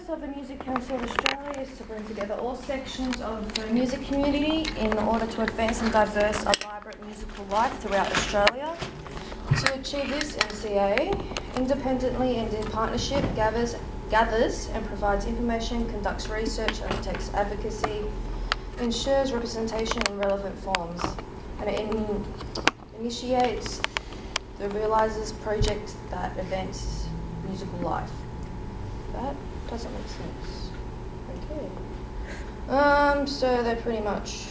purpose of the Music Council of Australia is to bring together all sections of the music community in order to advance and diverse a vibrant musical life throughout Australia. To achieve this, MCA, independently and in partnership, gathers and provides information, conducts research, undertakes advocacy, ensures representation in relevant forms, and it initiates the Realises project that advances musical life. That doesn't make sense. Okay. So they pretty much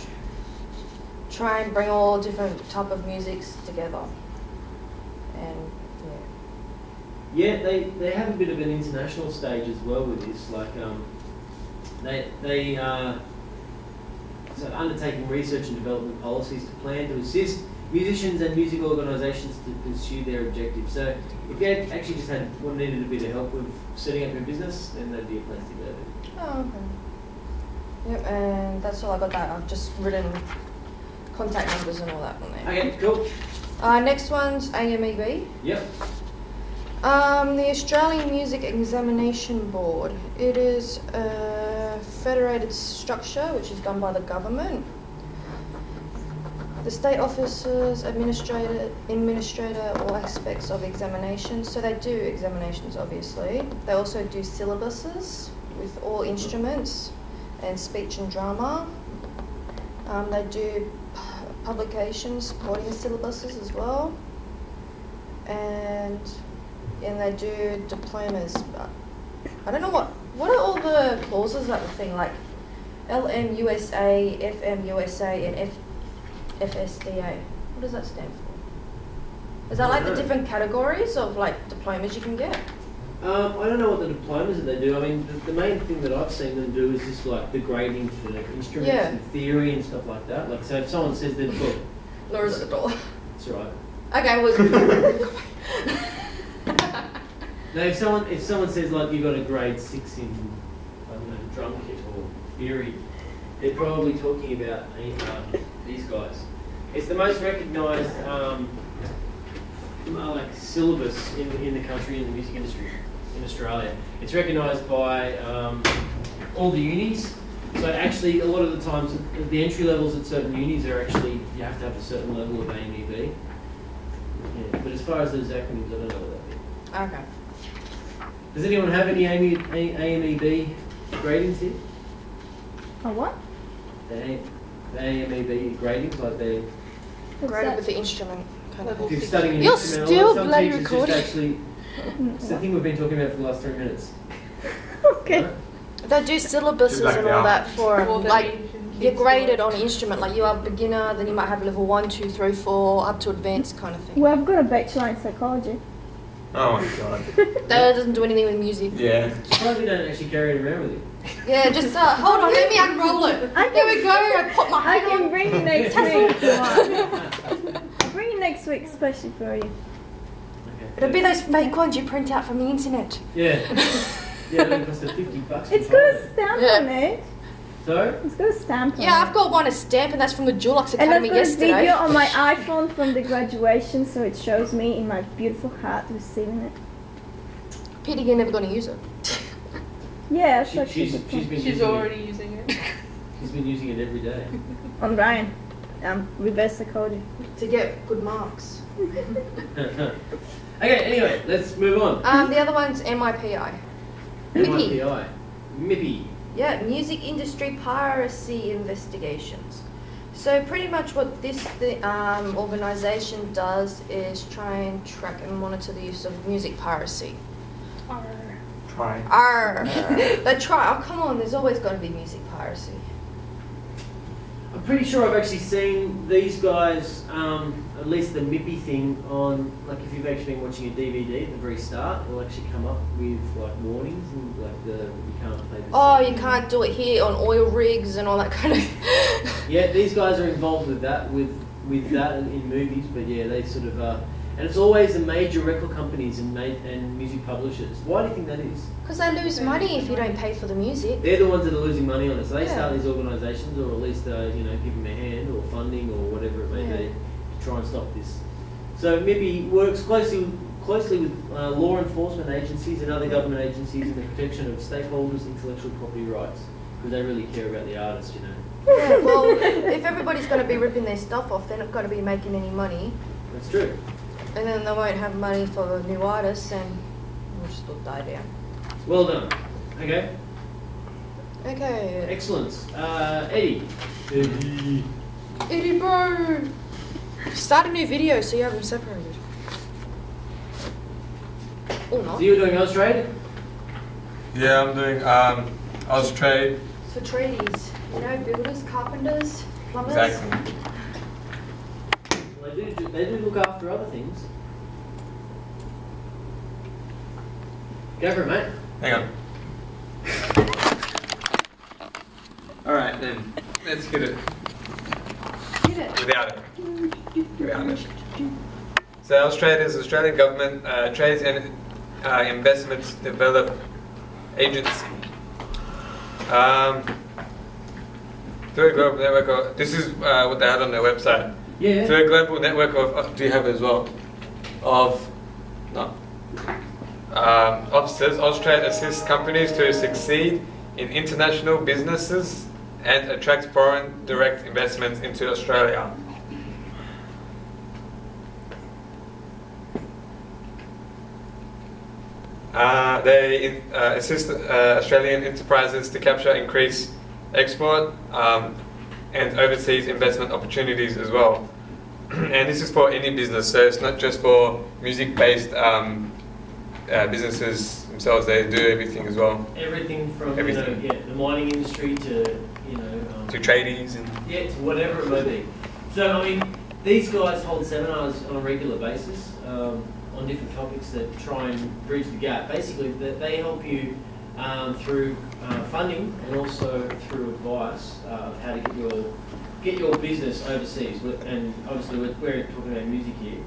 try and bring all different type of musics together. And yeah, they have a bit of an international stage as well with this. Like they so undertaking research and development policies to plan to assist musicians and music organisations to pursue their objectives. So if you had actually just needed a bit of help with setting up your business, then that'd be a place to go. oh, okay. Yep, and that's all I got. That I've just written contact numbers and all that on there. Okay, cool. Next one's AMEB. Yep. The Australian Music Examination Board. It is a federated structure which is done by the government. The state officers administrator all aspects of examinations. So they do examinations, obviously. They also do syllabuses with all instruments and speech and drama. They do publications supporting the syllabuses as well. And they do diplomas. I don't know what are all the clauses that thing, like LMUSA, FMUSA, and FSDA. What does that stand for? Is that like the different categories of like diplomas you can get? I don't know what the diplomas that they do. I mean, the main thing that I've seen them do is just like the grading for instruments and theory and stuff like that. Like, so if someone says they've got... Close the door. That's all right. Okay, well... Now, if someone says like you got a grade 6 in, I don't know, drum kit or theory, they're probably talking about these guys. It's the most recognised like syllabus in the country, in the music industry in Australia. It's recognised by all the unis. So actually, a lot of the times, the entry levels at certain unis are actually, you have to have a certain level of AMEB. Yeah, but as far as those acronyms, I don't know what that means. Okay. Does anyone have any AMEB gradings here? A what? The AMEB gradings, like they... Graded with the instrument. Kind of. If you're studying an You're instrument, still some bloody teachers recording. just actually... It's the thing we've been talking about for the last 3 minutes. Okay. Right? They do syllabuses and all that for like you're graded on an instrument. Like you have beginner, then you might have level 1, 2, 3, 4, up to advanced kind of thing. Well, I've got a bachelor in psychology. Oh my god. That doesn't do anything with music. Yeah. Probably don't actually carry it around with you. Yeah, just hold on, let me unroll it. There we go. I put my I hand can on. bring you next week if you want. I'll bring you next week especially for you. Okay. It'll be those fake ones you print out from the internet. Yeah. Yeah, it cost $50. It's got a stamp on it. So? It's got a stamp on it. Yeah, I've got one, a stamp, and that's from the Dulux And I've Academy got yesterday. a video on my iPhone from the graduation, so it shows me in my beautiful hat receiving it. Pity you're never going to use it. Yeah, She's already using it. She's been using it every day. On Ryan. Reverse psychology. To get good marks. Okay, anyway, let's move on. The other one's MIPI. MIPI. MIPI. Yeah, Music Industry Piracy Investigations. So pretty much what this organisation does is try and track and monitor the use of music piracy. Try. They try. Oh, come on, there's always got to be music piracy. I'm pretty sure I've actually seen these guys, at least the MIPI thing on, like if you've actually been watching a DVD at the very start, it'll actually come up with like warnings and like you can't play this. Oh, you can't do it here on oil rigs and all that kind of... Yeah, these guys are involved with that, with that in movies, but yeah, they sort of, and it's always the major record companies and music publishers. Why do you think that is? Because they lose money if you don't pay for the music. They're the ones that are losing money on it, so they start these organisations, or at least give them a hand, or funding, or whatever it may be, to try and stop this. So MIPI works closely closely with law enforcement agencies and other government agencies in the protection of stakeholders' intellectual property rights, because they really care about the artists, you know. Yeah, well, if everybody's going to be ripping their stuff off, they're not going to be making any money. That's true. And then they won't have money for the new artists, and we'll just all die down. Well done. Okay. Okay. Excellent. Eddie. Eddie, bro! Start a new video so you have them separated. Or not. So you're doing Austrade? Yeah, I'm doing Austrade. For trees. You know, builders, carpenters, plumbers. Exactly. Well, they do look after other things. Go for it, mate. Hang on. Alright then, let's get it. Get it. Without it. Without it. So Australia is Australian Government Trades and Investments Develop Agency. Through a global network of, this is what they had on their website. Yeah. Through a global network of, do you have it as well? Of, no. Officers, Austrade assists companies to succeed in international businesses and attract foreign direct investments into Australia. They assist Australian enterprises to capture, increase export and overseas investment opportunities as well. And this is for any business, so it's not just for music-based businesses themselves. They do everything as well. Everything from Everything. You know, the mining industry to To tradies and yeah, to whatever it may be. So I mean, these guys hold seminars on a regular basis on different topics that try and bridge the gap. Basically, they help you through funding and also through advice of how to get your business overseas. And obviously, we're talking about music here.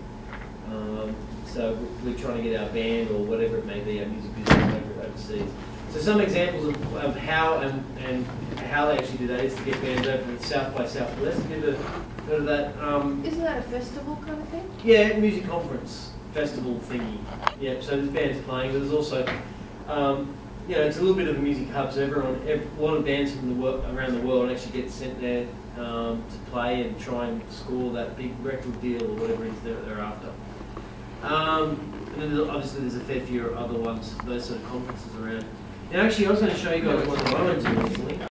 So we're trying to get our band or whatever it may be, our music business overseas. So some examples of how and how they actually do that is to get bands over to South by Southwest. Have you ever heard of that? Isn't that a festival kind of thing? Yeah, music conference festival thingy. Yeah, so there's bands playing, but there's also, it's a little bit of a music hub. So a lot of bands from around the world actually get sent there to play and try and score that big record deal or whatever it is they're after. And then obviously there's a fair few other ones, those sort of conferences around. Now actually I was going to show you guys one that I went to recently.